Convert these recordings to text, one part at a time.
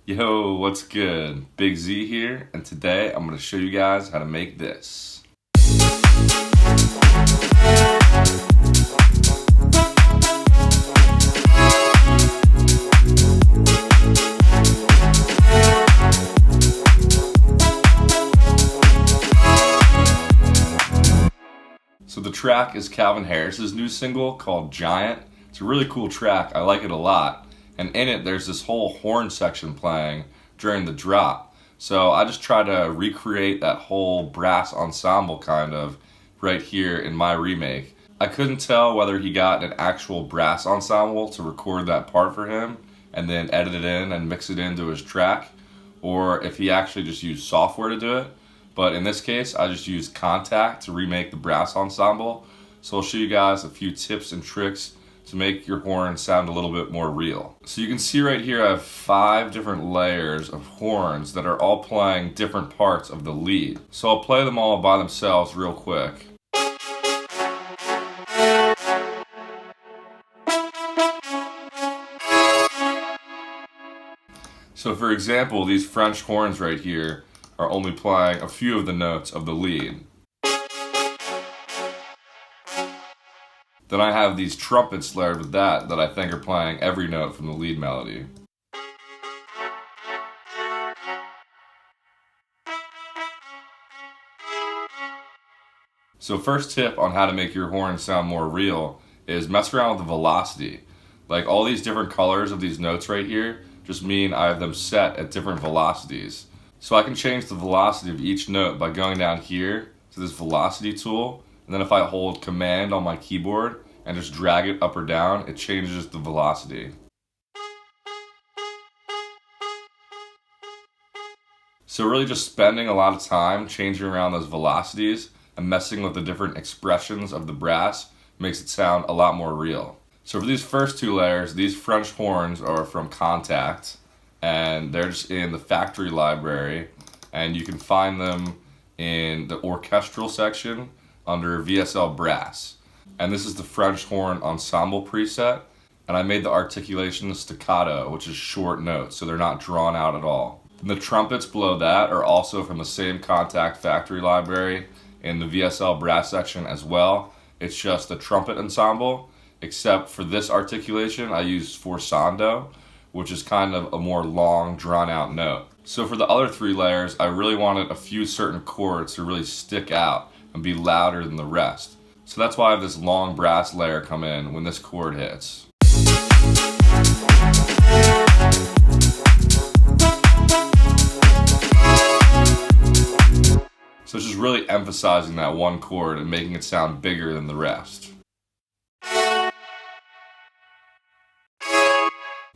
Yo, what's good? Big Z here, and today I'm going to show you guys how to make this. So the track is Calvin Harris's new single called Giant. It's a really cool track, I like it a lot. And in it there's this whole horn section playing during the drop. So I just try to recreate that whole brass ensemble kind of right here in my remake. I couldn't tell whether he got an actual brass ensemble to record that part for him and then edit it in and mix it into his track, or if he actually just used software to do it. But in this case, I just used Contact to remake the brass ensemble. So I'll show you guys a few tips and tricks to make your horn sound a little bit more real. So you can see right here I have 5 different layers of horns that are all playing different parts of the lead. So I'll play them all by themselves real quick. So for example, these French horns right here are only playing a few of the notes of the lead. Then I have these trumpets layered with that I think are playing every note from the lead melody. So first tip on how to make your horn sound more real is mess around with the velocity. Like all these different colors of these notes right here just mean I have them set at different velocities. So I can change the velocity of each note by going down here to this velocity tool, and then if I hold Command on my keyboard and just drag it up or down, it changes the velocity. So really just spending a lot of time changing around those velocities and messing with the different expressions of the brass makes it sound a lot more real. So for these first 2 layers, these French horns are from Contact, and they're just in the factory library, and you can find them in the orchestral section under VSL Brass. And this is the French horn ensemble preset, and I made the articulation staccato, which is short notes, so they're not drawn out at all. And the trumpets below that are also from the same Contact factory library in the VSL Brass section as well. It's just a trumpet ensemble, except for this articulation I used forzando, which is kind of a more long, drawn-out note. So for the other 3 layers, I really wanted a few certain chords to really stick out and be louder than the rest. So that's why I have this long brass layer come in when this chord hits. So it's just really emphasizing that one chord and making it sound bigger than the rest.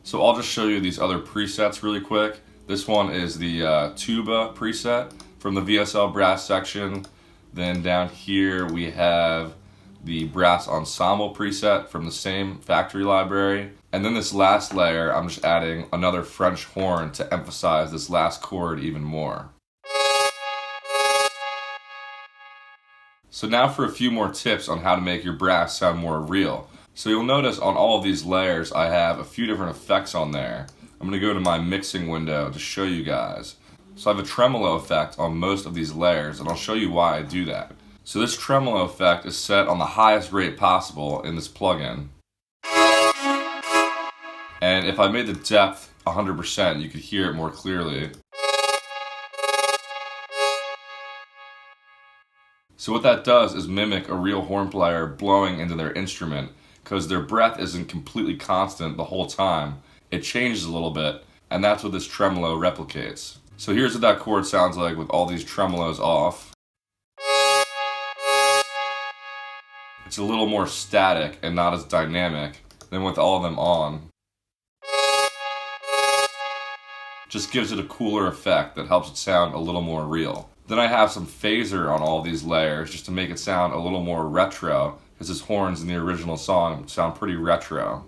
So I'll just show you these other presets really quick. This one is the tuba preset from the VSL Brass section. Then down here we have the brass ensemble preset from the same factory library. And then this last layer, I'm just adding another French horn to emphasize this last chord even more. So now for a few more tips on how to make your brass sound more real. So you'll notice on all of these layers I have a few different effects on there. I'm going to go to my mixing window to show you guys. So I have a tremolo effect on most of these layers, and I'll show you why I do that. So this tremolo effect is set on the highest rate possible in this plugin. And if I made the depth 100%, you could hear it more clearly. So what that does is mimic a real horn player blowing into their instrument, because their breath isn't completely constant the whole time. It changes a little bit, and that's what this tremolo replicates. So here's what that chord sounds like with all these tremolos off. It's a little more static and not as dynamic than with all of them on. Just gives it a cooler effect that helps it sound a little more real. Then I have some phaser on all these layers just to make it sound a little more retro, because his horns in the original song sound pretty retro.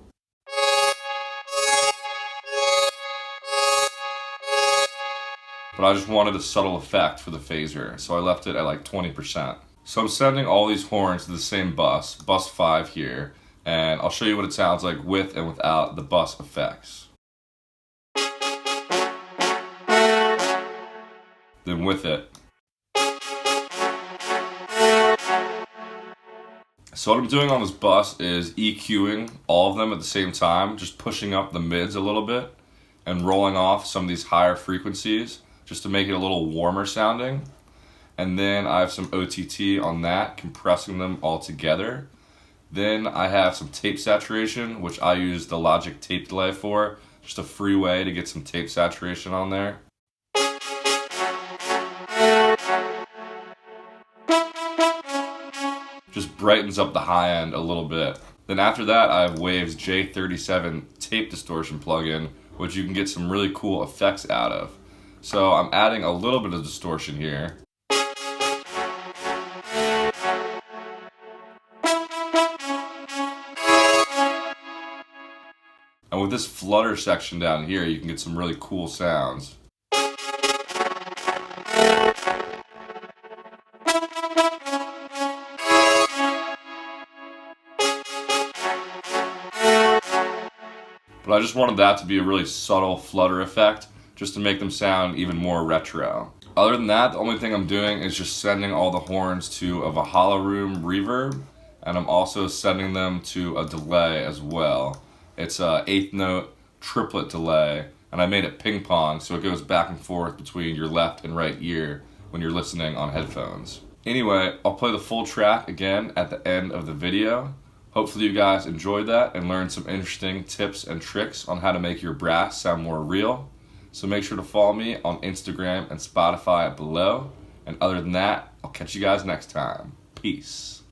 But I just wanted a subtle effect for the phaser, so I left it at like 20%. So I'm sending all these horns to the same bus 5 here, and I'll show you what it sounds like with and without the bus effects. than with it. So what I'm doing on this bus is EQing all of them at the same time, just pushing up the mids a little bit and rolling off some of these higher frequencies just to make it a little warmer sounding. And then I have some OTT on that, compressing them all together. Then I have some tape saturation, which I use the Logic tape delay for, just a free way to get some tape saturation on there. Just brightens up the high end a little bit. Then after that, I have Wave's J37 tape distortion plugin, which you can get some really cool effects out of. So I'm adding a little bit of distortion here. And with this flutter section down here, you can get some really cool sounds. But I just wanted that to be a really subtle flutter effect, just to make them sound even more retro. Other than that, the only thing I'm doing is just sending all the horns to a Valhalla Room reverb, and I'm also sending them to a delay as well. It's a 8th note triplet delay, and I made it ping pong so it goes back and forth between your left and right ear when you're listening on headphones. Anyway, I'll play the full track again at the end of the video. Hopefully you guys enjoyed that and learned some interesting tips and tricks on how to make your brass sound more real. So make sure to follow me on Instagram and Spotify below. And other than that, I'll catch you guys next time. Peace.